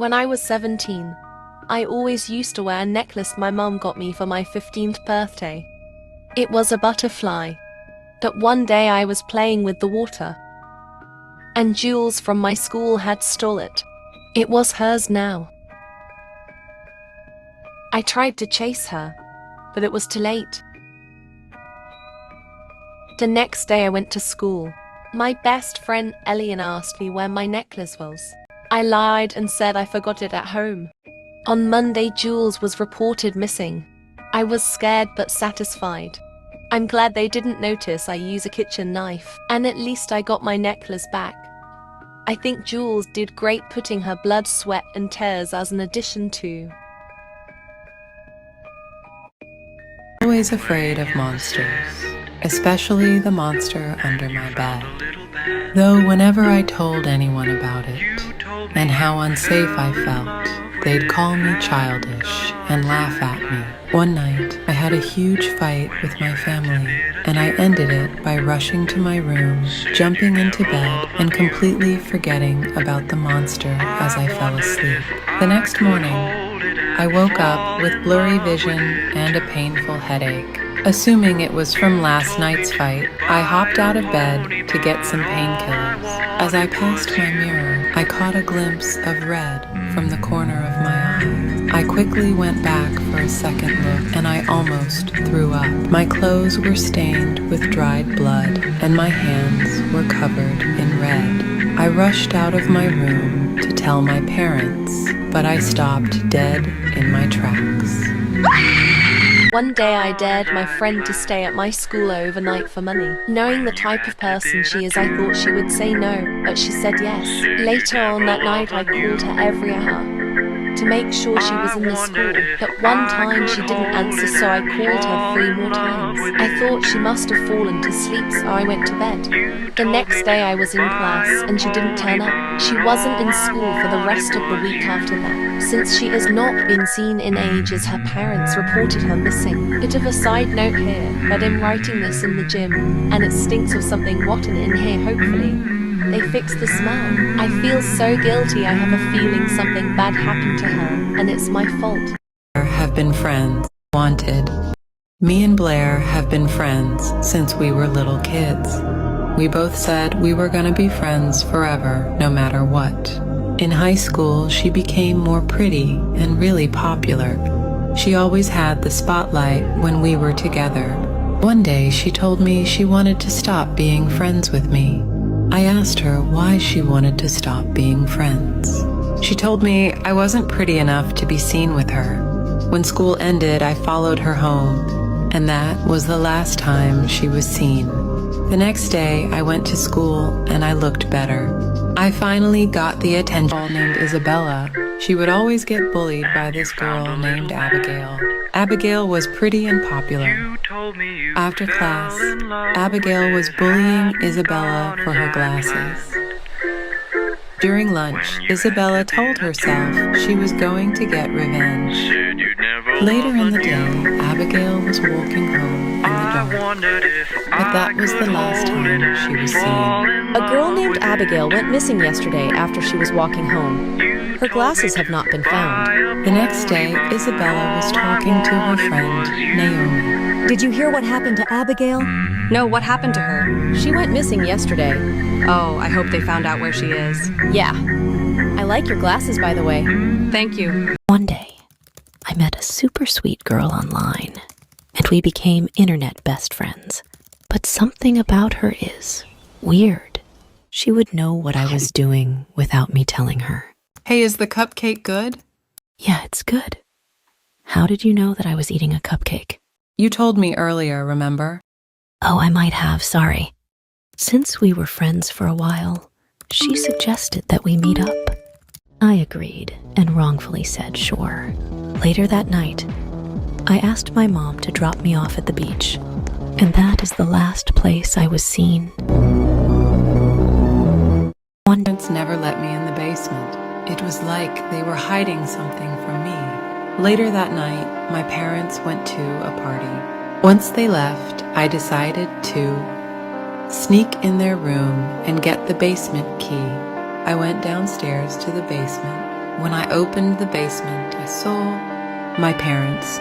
When I was 17, I always used to wear a necklace my mum got me for my 15th birthday. It was a butterfly. But one day I was playing with the water, and Jules from my school had stole it. It was hers now. I tried to chase her, but it was too late. The next day I went to school. My best friend Elian asked me where my necklace was. I lied and said I forgot it at home. On Monday, Jules was reported missing. I was scared but satisfied. I'm glad they didn't notice I use a kitchen knife, and at least I got my necklace back. I think Jules did great putting her blood, sweat and tears as an addition to. Always afraid of monsters, especially the monster under my bed. Though whenever I told anyone about it, and how unsafe I felt, they'd call me childish and laugh at me. One night, I had a huge fight with my family, and I ended it by rushing to my room, jumping into bed, and completely forgetting about the monster as I fell asleep. The next morning, I woke up with blurry vision and a painful headache. Assuming it was from last night's fight, I hopped out of bed to get some painkillers. As I passed my mirror, I caught a glimpse of red from the corner of my eye. I quickly went back for a second look, and I almost threw up. My clothes were stained with dried blood, and my hands were covered in red. I rushed out of my room to tell my parents, but I stopped dead in my tracks. One day I dared my friend to stay at my school overnight for money. Knowing the type of person she is, I thought she would say no, but she said yes. Later on that night I called her every hour to make sure she was in the school, but one time she didn't answer, so I called her 3 more times. I thought she must have fallen to sleep, so I went to bed. The next day I was in class and she didn't turn up. She wasn't in school for the rest of the week after that. Since she has not been seen in ages, her parents reported her missing. Bit of a side note here, but I'm writing this in the gym, and it stinks of something rotten in here. Hopefully they fix the smell. I feel so guilty. I have a feeling something bad happened to her, and it's my fault. Have been friends. Wanted. Me and Blair have been friends since we were little kids. We both said we were gonna be friends forever, no matter what. In high school, she became more pretty and really popular. She always had the spotlight when we were together. One day, she told me she wanted to stop being friends with me. I asked her why she wanted to stop being friends. She told me I wasn't pretty enough to be seen with her. When school ended, I followed her home, and that was the last time she was seen. The next day, I went to school and I looked better. I finally got the attention of a girl named Isabella. She would always get bullied by this girl named Abigail. Abigail was pretty and popular. After class, Abigail was bullying Isabella for her glasses. During lunch, Isabella told herself she was going to get revenge. Later in the day, Abigail was walking home in the dark, but that was the last time she was seen. A girl named Abigail went missing yesterday after she was walking home. Her glasses have not been found. The next day, Isabella was talking to her friend, Naomi. Did you hear what happened to Abigail? No, what happened to her? She went missing yesterday. Oh, I hope they found out where she is. Yeah. I like your glasses, by the way. Thank you. One day, I met a super sweet girl online, and we became internet best friends. But something about her is weird. She would know what I was doing without me telling her. Hey, is the cupcake good? Yeah, it's good. How did you know that I was eating a cupcake? You told me earlier, remember? Oh, I might have, sorry. Since we were friends for a while, she suggested that we meet up. I agreed and wrongfully said sure. Later that night, I asked my mom to drop me off at the beach, and that is the last place I was seen. Parents never let me in the basement. It was like they were hiding something from me. Later that night, my parents went to a party. Once they left, I decided to sneak in their room and get the basement key. I went downstairs to the basement, when I opened the basement, I saw my parents.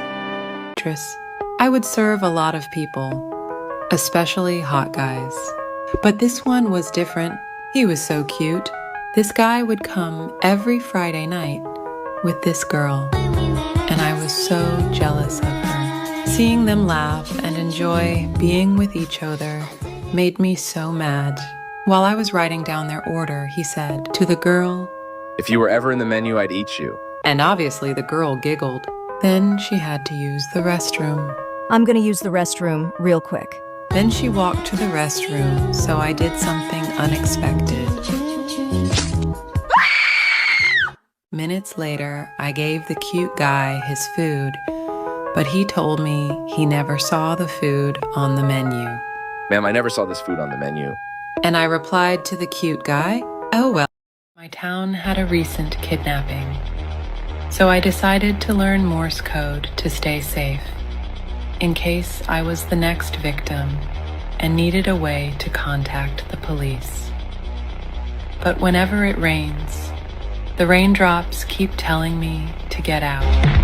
I would serve a lot of people, especially hot guys. But this one was different. He was so cute. This guy would come every Friday night with this girl, and I was so jealous of her. Seeing them laugh and enjoy being with each other made me so mad. While I was writing down their order, he said to the girl, "If you were ever in the menu, I'd eat you." And obviously the girl giggled. Then she had to use the restroom. I'm gonna use the restroom real quick. Then she walked to the restroom, so I did something unexpected. Minutes later, I gave the cute guy his food, but he told me he never saw the food on the menu. "Ma'am, I never saw this food on the menu." And I replied to the cute guy, "Oh well." My town had a recent kidnapping, so I decided to learn Morse code to stay safe, in case I was the next victim and needed a way to contact the police. But whenever it rains, the raindrops keep telling me to get out.